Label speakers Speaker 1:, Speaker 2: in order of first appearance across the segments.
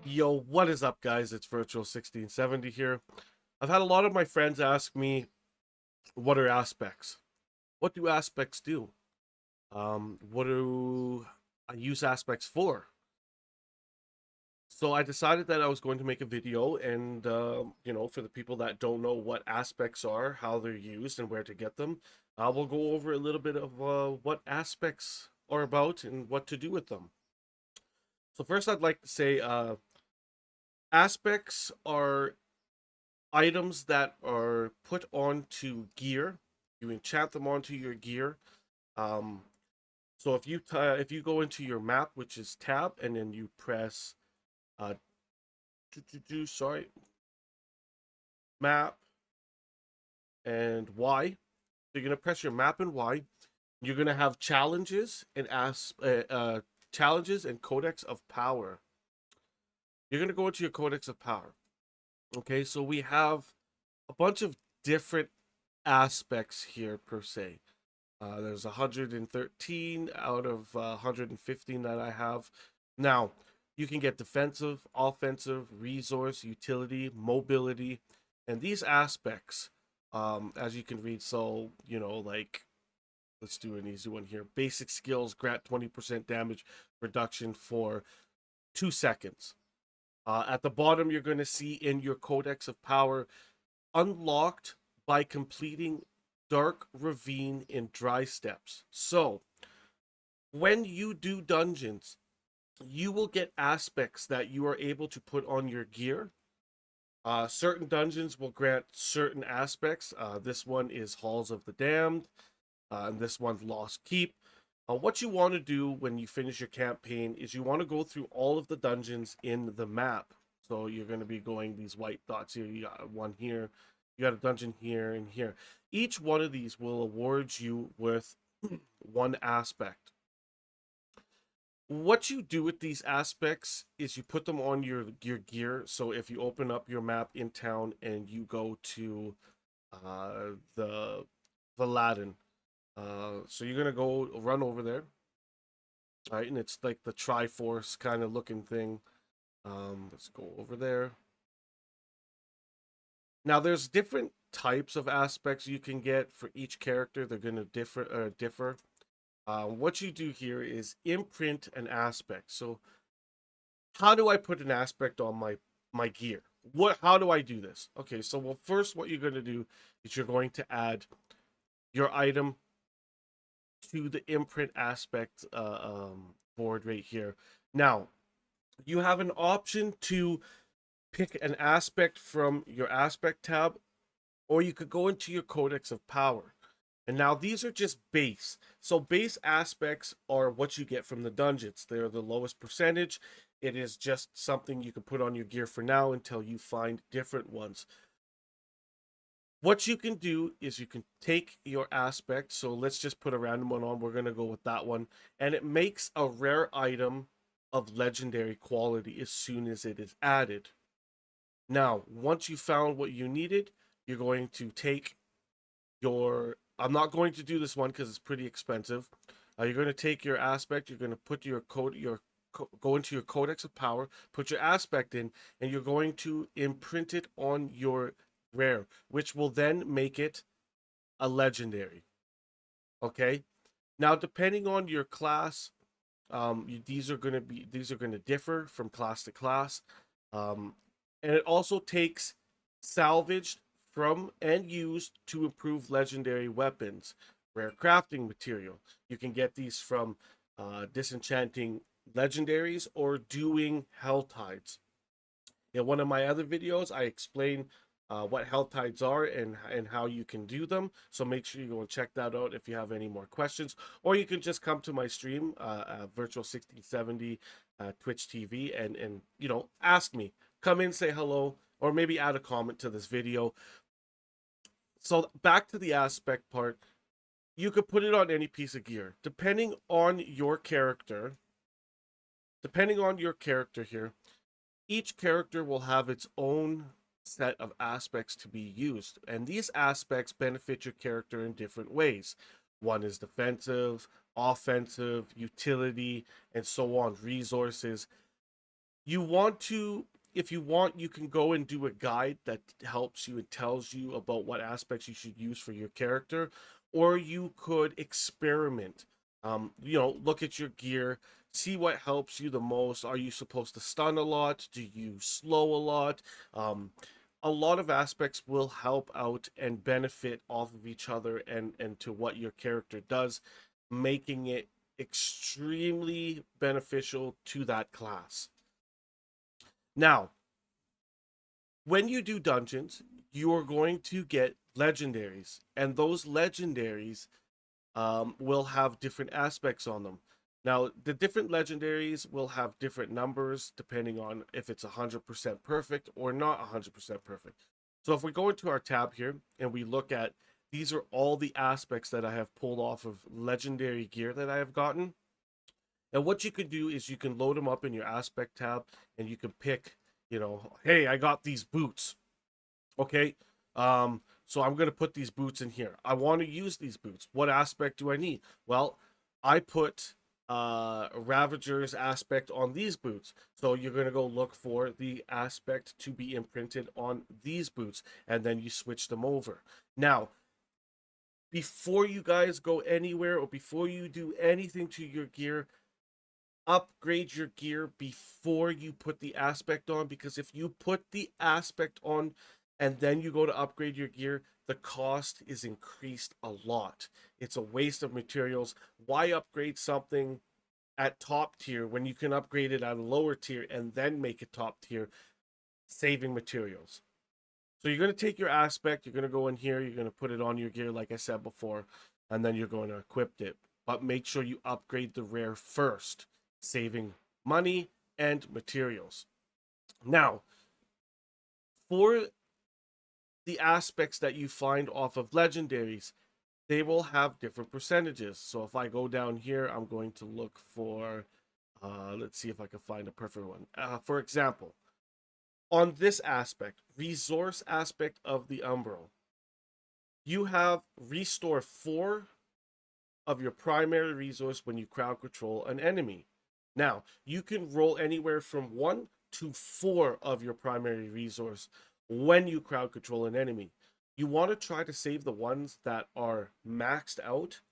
Speaker 1: Yo, what is up, guys? It's Virtual 1670 here. I've had a lot of my friends ask me, what are aspects? What do aspects do? What do I use aspects for? So I decided that I was going to make a video, and for the people that don't know what aspects are, how they're used, and where to get them, we'll go over a little bit of what aspects are about and what to do with them. So first, I'd like to say aspects are items that are put onto gear. You enchant them onto your gear. Um, so if you go into your map, which is tab, and then you press uh, sorry, map and Y. You're gonna press your map and Y. You're gonna have challenges and codex of power. You're gonna go into your codex of power. Okay, so we have a bunch of different aspects here per se. There's 113 out of 115 that I have. Now, you can get defensive, offensive, resource, utility, mobility, and these aspects, as you can read. So, like, let's do an easy one here. Basic skills grant 20% damage reduction for 2 seconds. At the bottom, you're going to see in your Codex of Power, unlocked by completing Dark Ravine in Dry Steps. So, when you do dungeons, you will get aspects that you are able to put on your gear. Certain dungeons will grant certain aspects. This one is Halls of the Damned, and this one's Lost Keep. What you want to do when you finish your campaign is you want to go through all of the dungeons in the map. So you're going to be going these white dots here. You got one here, you got a dungeon here and here. Each one of these will award you with one aspect. What you do with these aspects is you put them on your gear. So if you open up your map in town and you go to the Aladdin, so you're gonna go run over there, right? And it's like the Triforce kind of looking thing. Let's go over there. Now, there's different types of aspects you can get for each character. They're gonna differ. What you do here is imprint an aspect. So, how do I put an aspect on my gear? How do I do this? Okay, so well, first, what you're gonna do is you're going to add your item to the imprint aspect board right here. Now, you have an option to pick an aspect from your aspect tab, or you could go into your codex of power. And now these are just base. So base aspects are what you get from the dungeons. They're the lowest percentage. It is just something you can put on your gear for now until you find different ones. What you can do is you can take your aspect. So let's just put a random one on. We're going to go with that one. And it makes a rare item of legendary quality as soon as it is added. Now, once you found what you needed, you're going to take your... I'm not going to do this one because it's pretty expensive. You're going to take your aspect. You're going to put go into your Codex of Power, put your aspect in, and you're going to imprint it on your rare, which will then make it a legendary. Okay. Now, depending on your class, these are going to differ from class to class, and it also takes salvaged from and used to improve legendary weapons, rare crafting material. You can get these from disenchanting legendaries or doing hell tides. In one of my other videos, I explain what hell tides are and how you can do them. So make sure you go and check that out if you have any more questions, or you can just come to my stream, Virtual 1670 Twitch TV, and ask me. Come in, say hello, or maybe add a comment to this video. So back to the aspect part, you could put it on any piece of gear, depending on your character. Depending on your character here, each character will have its own set of aspects to be used, and these aspects benefit your character in different ways. One is defensive, offensive, utility, and so on, resources. You want to, if you want, you can go and do a guide that helps you and tells you about what aspects you should use for your character, or you could experiment. Look at your gear, see what helps you the most. Are you supposed to stun a lot? Do you slow a lot? Um, a lot of aspects will help out and benefit off of each other and to what your character does, making it extremely beneficial to that class. Now, when you do dungeons, you are going to get legendaries, and those legendaries will have different aspects on them. Now, the different legendaries will have different numbers depending on if it's 100% perfect or not 100% perfect. So, if we go into our tab here and we look at, these are all the aspects that I have pulled off of legendary gear that I have gotten. And what you can do is you can load them up in your aspect tab, and you can pick, hey, I got these boots. Okay. So I'm going to put these boots in here. I want to use these boots. What aspect do I need? Well, I put Ravager's aspect on these boots. So you're going to go look for the aspect to be imprinted on these boots, and then you switch them over. Now, before you guys go anywhere or before you do anything to your gear, upgrade your gear before you put the aspect on, because if you put the aspect on and then you go to upgrade your gear, the cost is increased a lot. It's a waste of materials. Why upgrade something at top tier when you can upgrade it at a lower tier and then make it top tier, saving materials? So you're going to take your aspect, you're going to go in here, you're going to put it on your gear like I said before, and then you're going to equip it. But make sure you upgrade the rare first, saving money and materials. Now, for the aspects that you find off of legendaries, they will have different percentages. So if I go down here, I'm going to look for, let's see if I can find a perfect one. For example, on this aspect, resource aspect of the Umbral, you have restore 4 of your primary resource when you crowd control an enemy. Now, you can roll anywhere from 1 to 4 of your primary resource when you crowd control an enemy. You want to try to save the ones that are maxed out,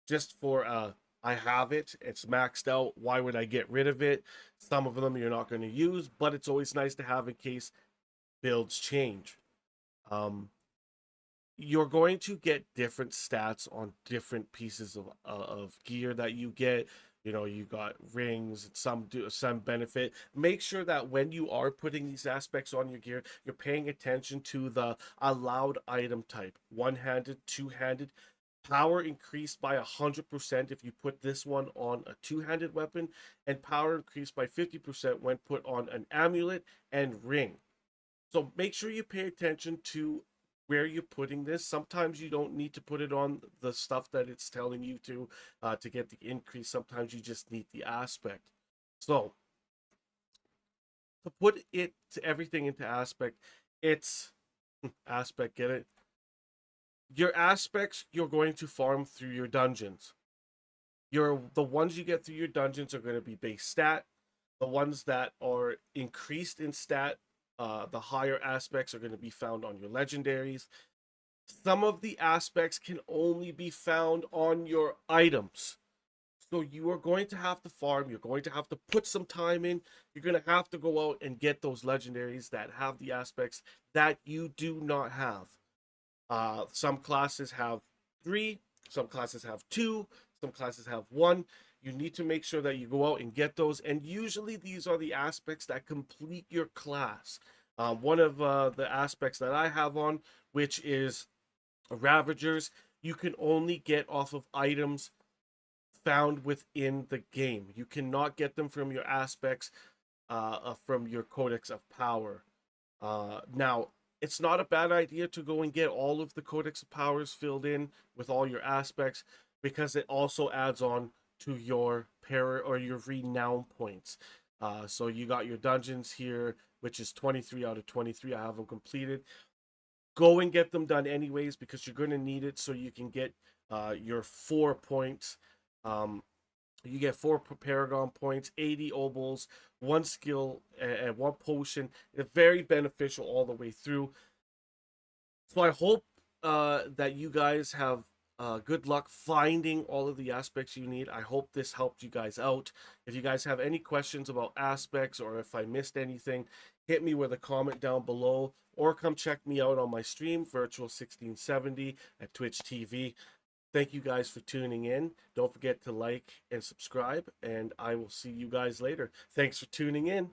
Speaker 1: just for I have it, it's maxed out, why would I get rid of it? Some of them you're not going to use, but it's always nice to have in case builds change. Um, you're going to get different stats on different pieces of gear that you get. You got rings, some do some benefit. Make sure that when you are putting these aspects on your gear, you're paying attention to the allowed item type: one-handed, two-handed. Power increased by 100% if you put this one on a two-handed weapon, and power increased by 50% when put on an amulet and ring. So make sure you pay attention to where you're putting this. Sometimes you don't need to put it on the stuff that it's telling you to get the increase. Sometimes you just need the aspect. So to put it to everything into aspect, it's aspect, get it? Your aspects you're going to farm through your dungeons. The ones you get through your dungeons are going to be base stat. The ones that are increased in stat, the higher aspects are going to be found on your legendaries. Some of the aspects can only be found on your items. So you are going to have to farm. You're going to have to put some time in. You're going to have to go out and get those legendaries that have the aspects that you do not have. Some classes have 3, some classes have 2, some classes have 1. You need to make sure that you go out and get those. And usually these are the aspects that complete your class. One of the aspects that I have on, which is Ravagers, you can only get off of items found within the game. You cannot get them from your aspects, from your Codex of Power. Now, it's not a bad idea to go and get all of the Codex of Powers filled in with all your aspects, because it also adds on to your para or your renown points. So you got your dungeons here, which is 23 out of 23. I have them completed. Go and get them done anyways, because you're going to need it so you can get your 4 points. Um, you get 4 Paragon points, 80 obols, 1 skill, and 1 potion. It's very beneficial all the way through. So I hope that you guys have good luck finding all of the aspects you need. I hope this helped you guys out. If you guys have any questions about aspects or if I missed anything, hit me with a comment down below or come check me out on my stream, Virtual 1670 at Twitch TV. Thank you guys for tuning in. Don't forget to like and subscribe, and I will see you guys later. Thanks for tuning in.